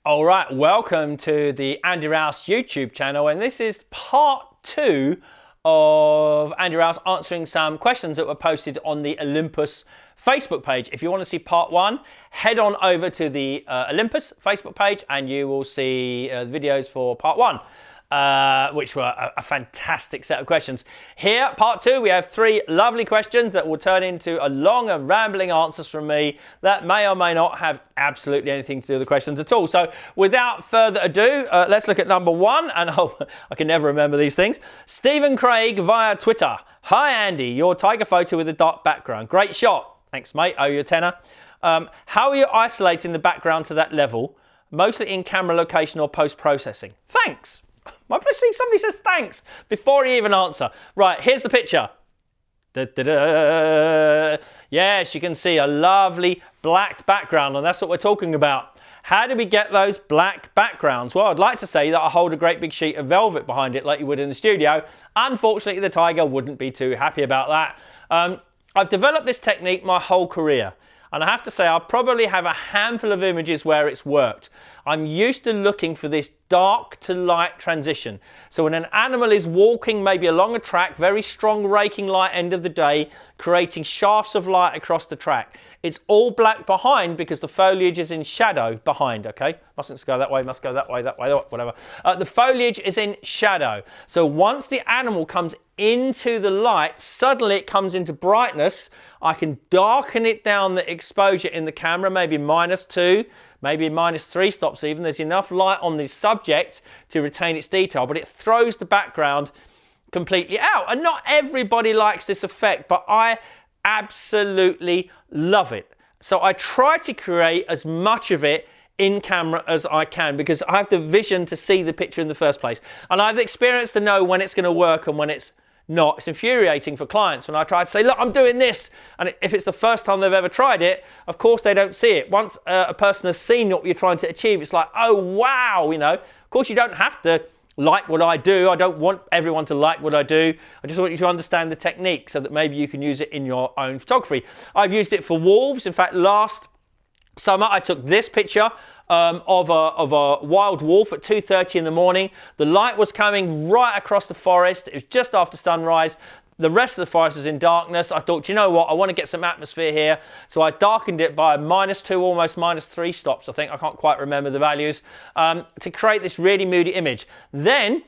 All right, welcome to the Andy Rouse YouTube channel, and this is part 2 of Andy Rouse answering some questions that were posted on the Olympus Facebook page. If you want to see part 1, head on over to the Olympus Facebook page and you will see the videos for part 1. Which were a fantastic set of questions. Here, part 2, we have 3 lovely questions that will turn into a long and rambling answers from me that may or may not have absolutely anything to do with the questions at all. So without further ado, let's look at number 1. And I can never remember these things. Stephen Craig via Twitter. Hi Andy, your tiger photo with a dark background. Great shot. Thanks mate, owe you a tenner. How are you isolating the background to that level? Mostly in camera location or post-processing? Thanks. Somebody says thanks before you even answer. Right, here's the picture. Yes, you can see a lovely black background, and that's what we're talking about. How do we get those black backgrounds? Well, I'd like to say that I hold a great big sheet of velvet behind it like you would in the studio. Unfortunately, the tiger wouldn't be too happy about that. I've developed this technique my whole career. And I have to say, I probably have a handful of images where it's worked. I'm used to looking for this dark to light transition. So when an animal is walking maybe along a track, very strong raking light end of the day, creating shafts of light across the track. It's all black behind because the foliage is in shadow behind, okay? Mustn't go that way, must go that way, whatever. The foliage is in shadow. So once the animal comes into the light, suddenly it comes into brightness. I can darken it down the exposure in the camera, maybe -2, maybe -3 stops even. There's enough light on the subject to retain its detail, but it throws the background completely out. And not everybody likes this effect, but I absolutely love it. So I try to create as much of it in camera as I can because I have the vision to see the picture in the first place. And I have the experience to know when it's going to work and when it's not. It's infuriating for clients when I try to say, look, I'm doing this. And if it's the first time they've ever tried it, of course they don't see it. Once a person has seen what you're trying to achieve, it's like, oh, wow, you know. Of course, you don't have to like what I do. I don't want everyone to like what I do. I just want you to understand the technique so that maybe you can use it in your own photography. I've used it for wolves. In fact, last summer, I took this picture of a wild wolf at 2:30 in the morning. The light was coming right across the forest. It was just after sunrise. The rest of the forest was in darkness. I thought, you know what? I want to get some atmosphere here. So I darkened it by -2, almost -3 stops, I think. I can't quite remember the values, to create this really moody image. Then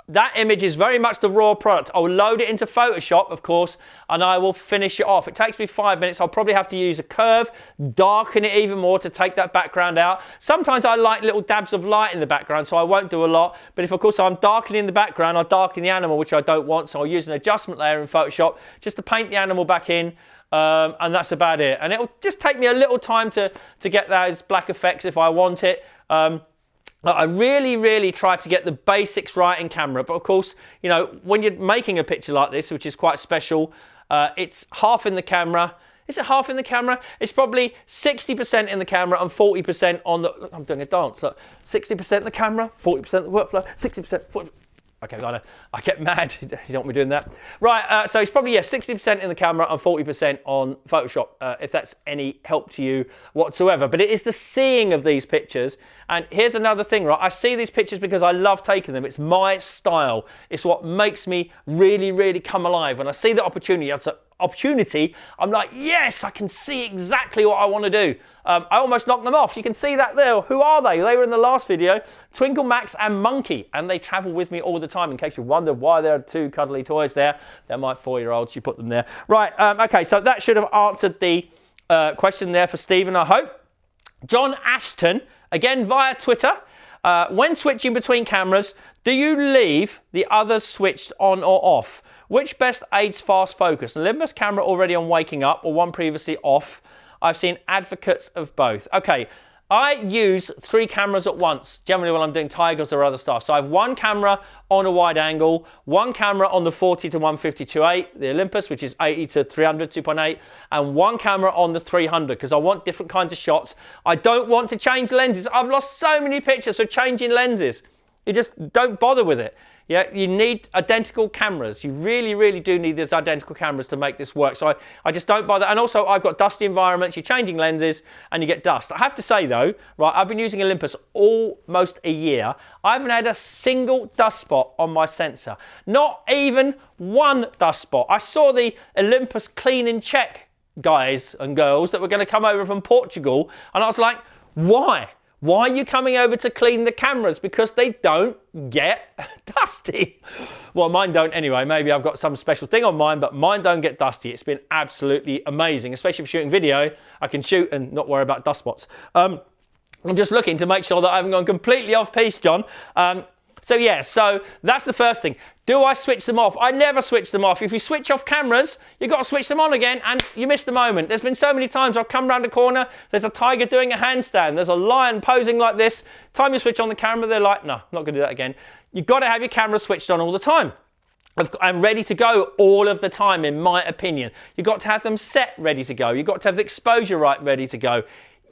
that image is very much the raw product. I'll load it into Photoshop, of course, and I will finish it off. It takes me 5 minutes. I'll probably have to use a curve, darken it even more to take that background out. Sometimes I like little dabs of light in the background, so I won't do a lot. But if, of course, I'm darkening the background, I'll darken the animal, which I don't want. So I'll use an adjustment layer in Photoshop just to paint the animal back in. And that's about it. And it'll just take me a little time to get those black effects if I want it. I really try to get the basics right in camera, but of course, you know, when you're making a picture like this, which is quite special, it's half in the camera. Is it half in the camera? It's probably 60% in the camera and 40% on the, look, I'm doing a dance, look, 60% in the camera, 40% the workflow, 60%, 40%. Okay, I get mad. You don't want me doing that. Right, so it's probably, 60% in the camera and 40% on Photoshop, if that's any help to you whatsoever. But it is the seeing of these pictures. And here's another thing, right? I see these pictures because I love taking them. It's my style. It's what makes me really come alive. When I see the opportunity, I'm like, yes, I can see exactly what I want to do. I almost knocked them off. You can see that there. Who are they? They were in the last video, Twinkle, Max and Monkey, and they travel with me all the time. In case you wonder why there are 2 cuddly toys there, they're my 4-year-olds. You put them there. Right, okay, so that should have answered the question there for Stephen, I hope. John Ashton, again via Twitter. When switching between cameras, do you leave the others switched on or off? Which best aids fast focus? An Olympus camera already on waking up or one previously off? I've seen advocates of both. Okay, I use 3 cameras at once, generally when I'm doing tigers or other stuff. So I have 1 camera on a wide angle, 1 camera on the 40 to 150 2.8, the Olympus, which is 80 to 300 2.8, and 1 camera on the 300 because I want different kinds of shots. I don't want to change lenses. I've lost so many pictures for changing lenses. You just don't bother with it. Yeah, you need identical cameras. You really, really do need these identical cameras to make this work. So I just don't buy that. And also, I've got dusty environments. You're changing lenses and you get dust. I have to say though, right, I've been using Olympus almost a year. I haven't had a single dust spot on my sensor. Not even one dust spot. I saw the Olympus Clean and Check guys and girls that were going to come over from Portugal, and I was like, why? Why are you coming over to clean the cameras? Because they don't get dusty. Well, mine don't anyway. Maybe I've got some special thing on mine, but mine don't get dusty. It's been absolutely amazing, especially for shooting video. I can shoot and not worry about dust spots. I'm just looking to make sure that I haven't gone completely off piece, John. So yeah, so that's the first thing. Do I switch them off? I never switch them off. If you switch off cameras, you've got to switch them on again and you miss the moment. There's been so many times I've come around a corner, there's a tiger doing a handstand, there's a lion posing like this. Time you switch on the camera, they're like, no, I'm not gonna do that again. You've got to have your camera switched on all the time. I'm ready to go all of the time, in my opinion. You've got to have them set ready to go. You've got to have the exposure right ready to go.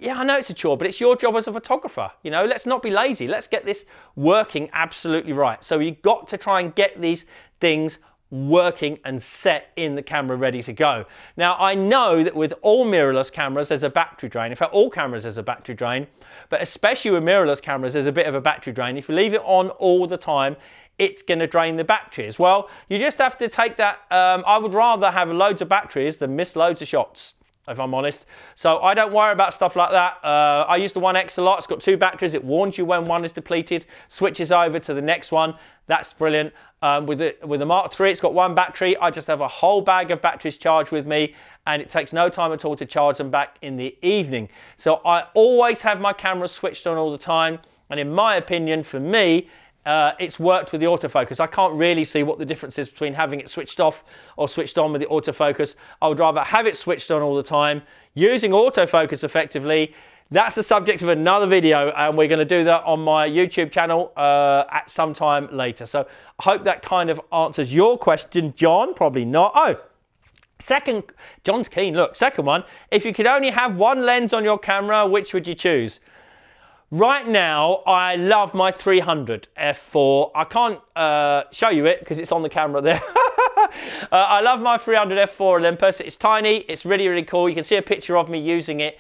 Yeah, I know it's a chore, but it's your job as a photographer. You know, let's not be lazy. Let's get this working absolutely right. So you've got to try and get these things working and set in the camera ready to go. Now, I know that with all mirrorless cameras, there's a battery drain. In fact, all cameras there's a battery drain, but especially with mirrorless cameras, there's a bit of a battery drain. If you leave it on all the time, it's going to drain the batteries. Well, you just have to take that. I would rather have loads of batteries than miss loads of shots, if I'm honest. So I don't worry about stuff like that. I use the 1X a lot. It's got 2 batteries. It warns you when one is depleted, switches over to the next one. That's brilliant. With the Mark III, it's got 1 battery. I just have a whole bag of batteries charged with me, and it takes no time at all to charge them back in the evening. So I always have my camera switched on all the time. And in my opinion, for me, it's worked with the autofocus. I can't really see what the difference is between having it switched off or switched on with the autofocus. I would rather have it switched on all the time, using autofocus effectively. That's the subject of another video, and we're going to do that on my YouTube channel at some time later. So I hope that kind of answers your question, John. Probably not. Oh, second, John's keen. Look, second one. If you could only have one lens on your camera, which would you choose? Right now, I love my 300 f4. I can't show you it because it's on the camera there. I love my 300 f4 Olympus. It's tiny. It's really, really cool. You can see a picture of me using it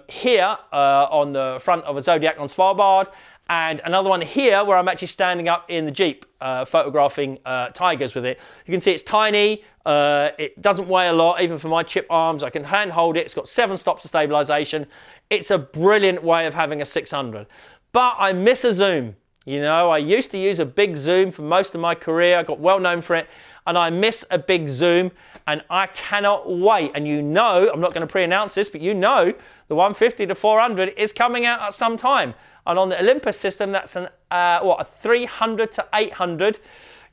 here on the front of a Zodiac on Svalbard, and another one here where I'm actually standing up in the Jeep photographing tigers with it. You can see it's tiny. It doesn't weigh a lot, even for my chip arms. I can hand hold it. It's got 7 stops of stabilization. It's a brilliant way of having a 600. But I miss a zoom. You know, I used to use a big zoom for most of my career. I got well known for it. And I miss a big zoom. And I cannot wait. And you know, I'm not going to pre-announce this, but you know, the 150 to 400 is coming out at some time. And on the Olympus system, that's a 300 to 800.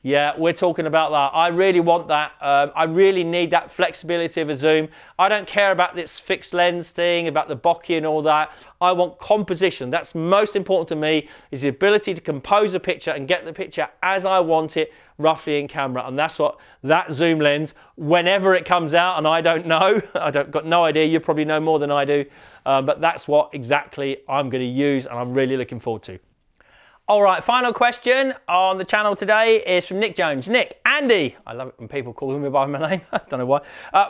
Yeah, we're talking about that. I really want that. I really need that flexibility of a zoom. I don't care about this fixed lens thing, about the bokeh and all that. I want composition. That's most important to me, is the ability to compose a picture and get the picture as I want it, roughly in camera. And that's what that zoom lens, whenever it comes out, and I don't know, got no idea, you probably know more than I do, but that's what exactly I'm going to use, and I'm really looking forward to. All right, final question on the channel today is from Nick Jones. Nick, Andy, I love it when people call me by my name, I don't know why.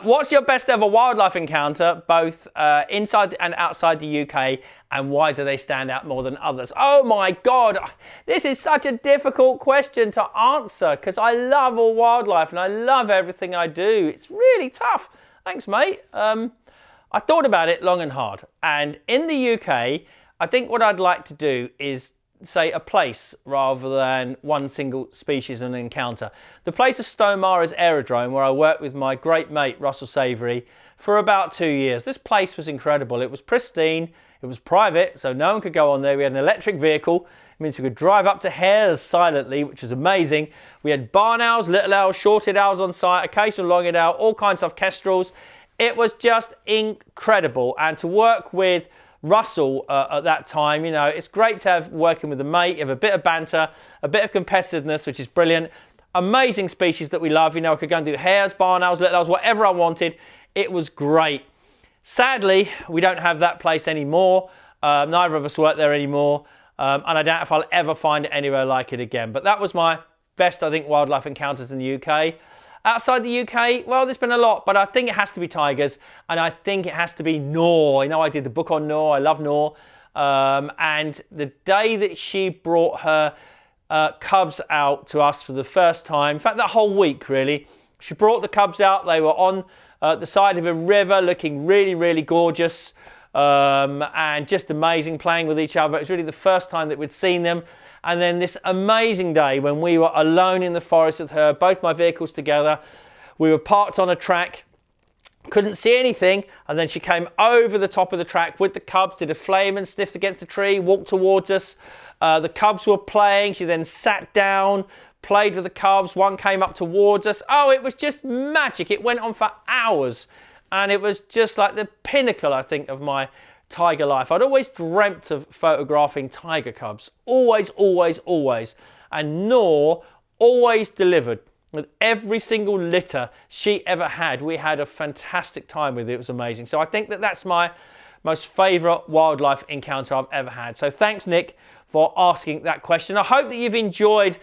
What's your best ever wildlife encounter, both inside and outside the UK, and why do they stand out more than others? Oh my God, this is such a difficult question to answer because I love all wildlife and I love everything I do. It's really tough. Thanks, mate. I thought about it long and hard. And in the UK, I think what I'd like to do is say a place rather than one single species and encounter. The place of Stonemar's Aerodrome, where I worked with my great mate Russell Savory for about 2 years. This place was incredible. It was pristine, it was private, so no one could go on there. We had an electric vehicle. It means we could drive up to hares silently, which was amazing. We had barn owls, little owls, short-eared owls on site, occasional long-eared owl, all kinds of kestrels. It was just incredible. And to work with Russell at that time, you know, it's great to have working with a mate. You have a bit of banter, a bit of competitiveness, which is brilliant. Amazing species that we love. You know, I could go and do hares, barn owls, little owls, whatever I wanted. It was great. Sadly, we don't have that place anymore. Neither of us work there anymore. And I doubt if I'll ever find it anywhere like it again. But that was my best, I think, wildlife encounters in the UK. Outside the UK, well, there's been a lot, but I think it has to be tigers, and I think it has to be Noor. You know, I did the book on Noor. I love Noor. And the day that she brought her cubs out to us for the first time, in fact, that whole week, really, she brought the cubs out. They were on the side of a river looking really, really gorgeous and just amazing, playing with each other. It was really the first time that we'd seen them. And then this amazing day when we were alone in the forest with her, both my vehicles together. We were parked on a track, couldn't see anything, and then she came over the top of the track with the cubs, did a flame and sniffed against the tree, walked towards us. The cubs were playing. She then sat down, played with the cubs. One came up towards us. Oh, it was just magic. It went on for hours, and it was just like the pinnacle, I think, of my tiger life. I'd always dreamt of photographing tiger cubs. Always, always, always. And Noor always delivered. With every single litter she ever had, we had a fantastic time with it. It was amazing. So I think that that's my most favourite wildlife encounter I've ever had. So thanks, Nick, for asking that question. I hope that you've enjoyed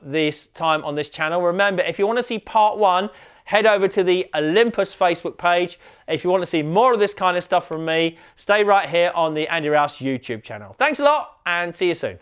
this time on this channel. Remember, if you want to see part 1, head over to the Olympus Facebook page. If you want to see more of this kind of stuff from me, stay right here on the Andy Rouse YouTube channel. Thanks a lot, and see you soon.